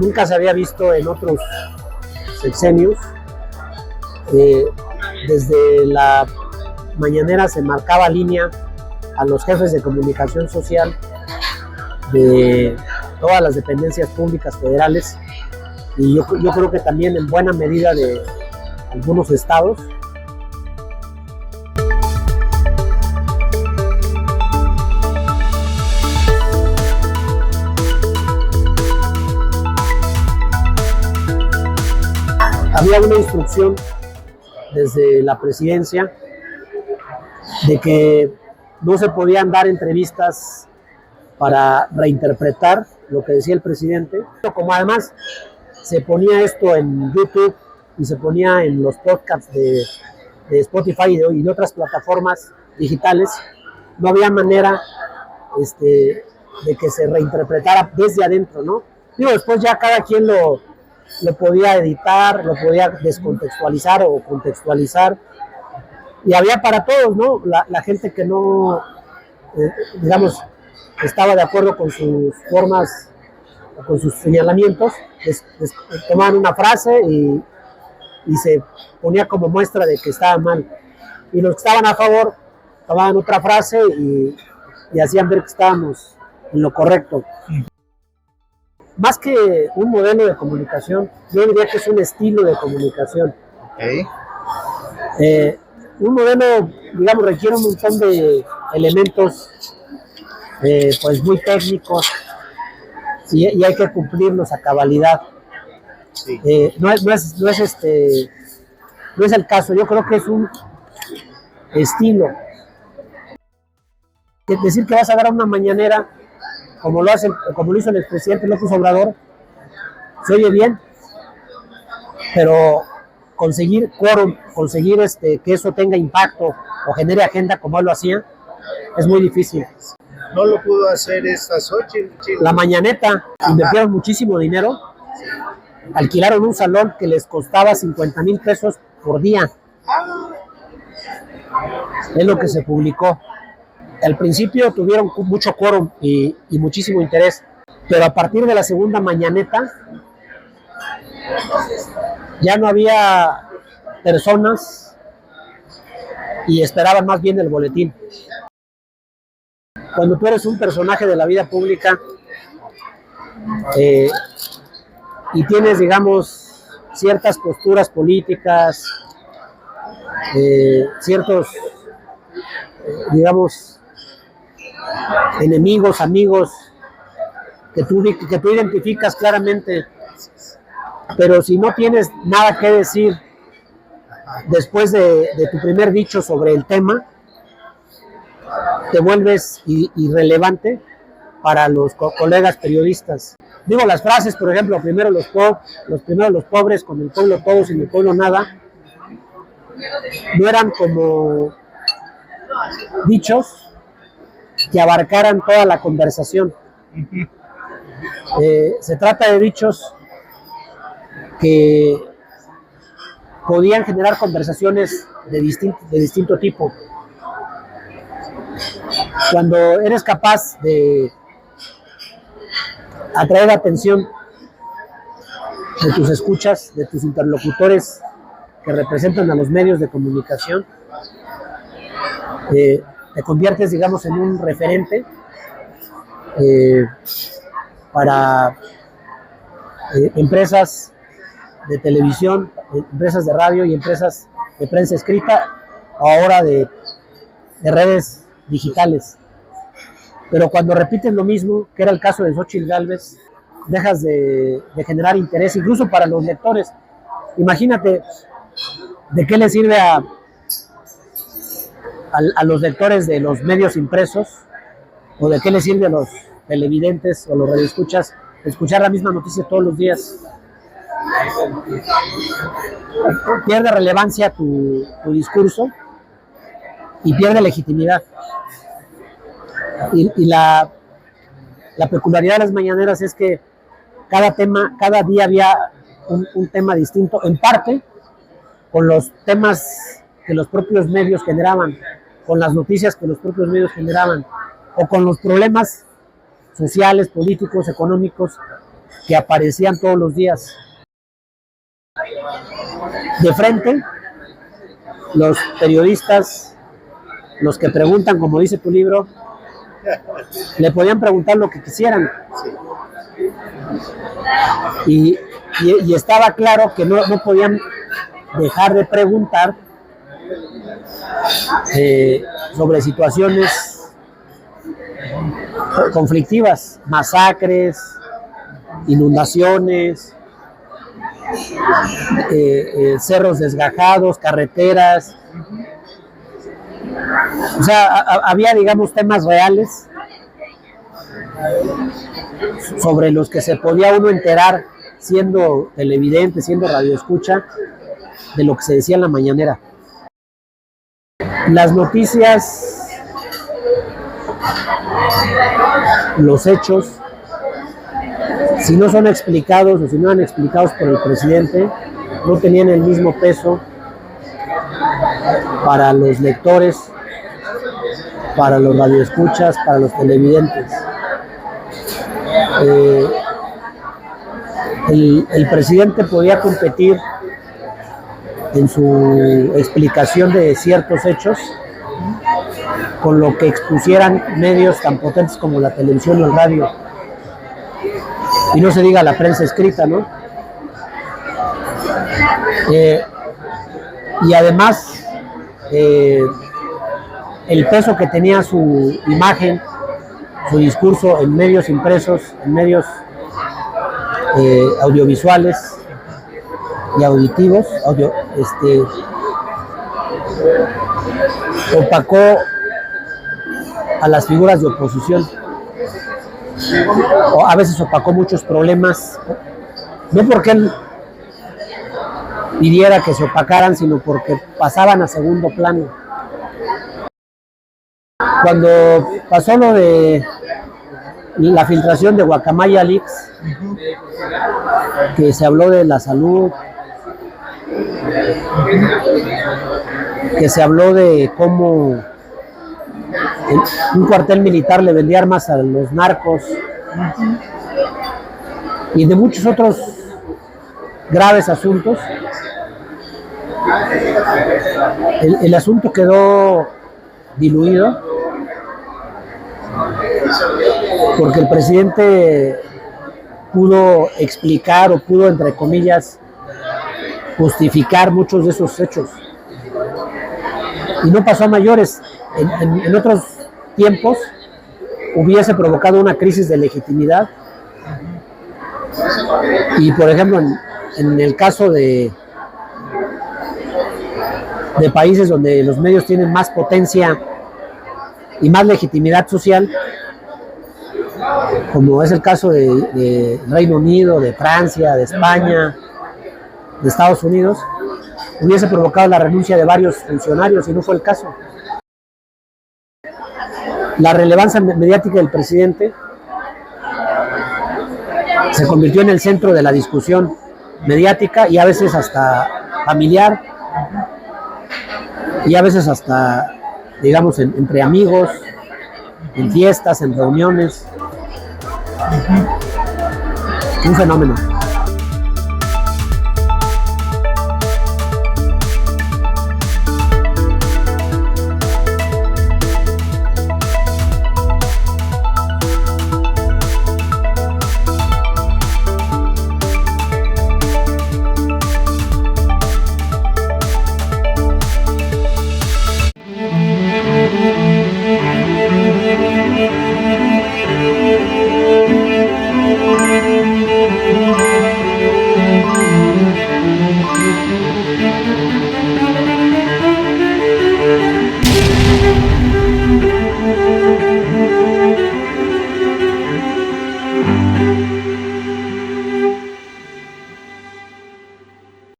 nunca se había visto en otros sexenios. Desde la mañanera se marcaba línea a los jefes de comunicación social de todas las dependencias públicas federales, y yo creo que también en buena medida de algunos estados. Había una instrucción desde la presidencia de que no se podían dar entrevistas para reinterpretar lo que decía el presidente. Como además se ponía esto en YouTube y se ponía en los podcasts de Spotify y de otras plataformas digitales, no había manera de que se reinterpretara desde adentro, ¿no? Digo, después ya cada quien lo podía editar, lo podía descontextualizar o contextualizar, y había para todos, ¿no? La gente que no, digamos, estaba de acuerdo con sus formas, con sus señalamientos, tomaban una frase y se ponía como muestra de que estaba mal. Y los que estaban a favor tomaban otra frase y hacían ver que estábamos en lo correcto. Más que un modelo de comunicación, yo diría que es un estilo de comunicación. Okay. Un modelo, digamos, requiere un montón de elementos pues muy técnicos, y hay que cumplirlos a cabalidad. Sí. No es el caso. Yo creo que es un estilo. Decir que vas a dar una mañanera como lo hizo el expresidente López Obrador, se oye bien, pero conseguir quórum, conseguir que eso tenga impacto o genere agenda como él lo hacía, es muy difícil. No lo pudo hacer esta Xochitl. La mañaneta, invirtieron muchísimo dinero, alquilaron un salón que les costaba 50,000 pesos por día. Es lo que se publicó. Al principio tuvieron mucho quórum y muchísimo interés, pero a partir de la segunda mañaneta ya no había personas y esperaban más bien el boletín. Cuando tú eres un personaje de la vida pública y tienes, digamos, ciertas posturas políticas, ciertos, digamos, enemigos, amigos, que tú identificas claramente, pero si no tienes nada que decir después de tu primer dicho sobre el tema, te vuelves irrelevante para los colegas periodistas. Digo, las frases, por ejemplo, primero los pobres, con el pueblo todo, sin el pueblo nada, no eran como dichos que abarcaran toda la conversación. Se trata de dichos que podían generar conversaciones de distinto tipo. Cuando eres capaz de atraer la atención de tus escuchas, de tus interlocutores que representan a los medios de comunicación, te conviertes, digamos, en un referente para empresas de televisión, empresas de radio y empresas de prensa escrita, ahora de redes digitales. Pero cuando repiten lo mismo, que era el caso de Xochitl Gálvez, dejas de generar interés, incluso para los lectores. Imagínate, ¿de qué le sirve a los lectores de los medios impresos, o de qué le sirve a los televidentes o los radioescuchas escuchar la misma noticia todos los días? Pierde relevancia tu discurso y pierde legitimidad. Y la peculiaridad de las mañaneras es que cada día había un tema distinto, en parte con los temas que los propios medios generaban, con las noticias que los propios medios generaban, o con los problemas sociales, políticos, económicos que aparecían todos los días. De frente, los periodistas, los que preguntan, como dice tu libro, le podían preguntar lo que quisieran. Y estaba claro que no podían dejar de preguntar sobre situaciones conflictivas, masacres, inundaciones, cerros desgajados, carreteras. O sea, había, digamos, temas reales sobre los que se podía uno enterar siendo televidente, siendo radioescucha, de lo que se decía en la mañanera. Las noticias, los hechos, si no son explicados o si no eran explicados por el presidente, no tenían el mismo peso para los lectores, para los radioescuchas, para los televidentes. El presidente podía competir en su explicación de ciertos hechos con lo que expusieran medios tan potentes como la televisión o el radio. Y no se diga la prensa escrita, ¿no? Y además, el peso que tenía su imagen, su discurso en medios impresos, en medios audiovisuales y auditivos, opacó a las figuras de oposición, o a veces opacó muchos problemas, no porque él pidiera que se opacaran, sino porque pasaban a segundo plano. Cuando pasó lo de la filtración de Guacamaya Leaks, que se habló de la salud, que se habló de cómo un cuartel militar le vendía armas a los narcos y de muchos otros graves asuntos, el asunto quedó diluido porque el presidente pudo explicar o pudo, entre comillas, justificar muchos de esos hechos y no pasó a mayores. En otros tiempos hubiese provocado una crisis de legitimidad y, por ejemplo, en el caso de países donde los medios tienen más potencia y más legitimidad social, como es el caso de Reino Unido, de Francia, de España, de Estados Unidos, hubiese provocado la renuncia de varios funcionarios y no fue el caso. La relevancia mediática del presidente se convirtió en el centro de la discusión mediática y a veces hasta familiar y a veces hasta, digamos, entre amigos, en fiestas, en reuniones. Un fenómeno. Thank you.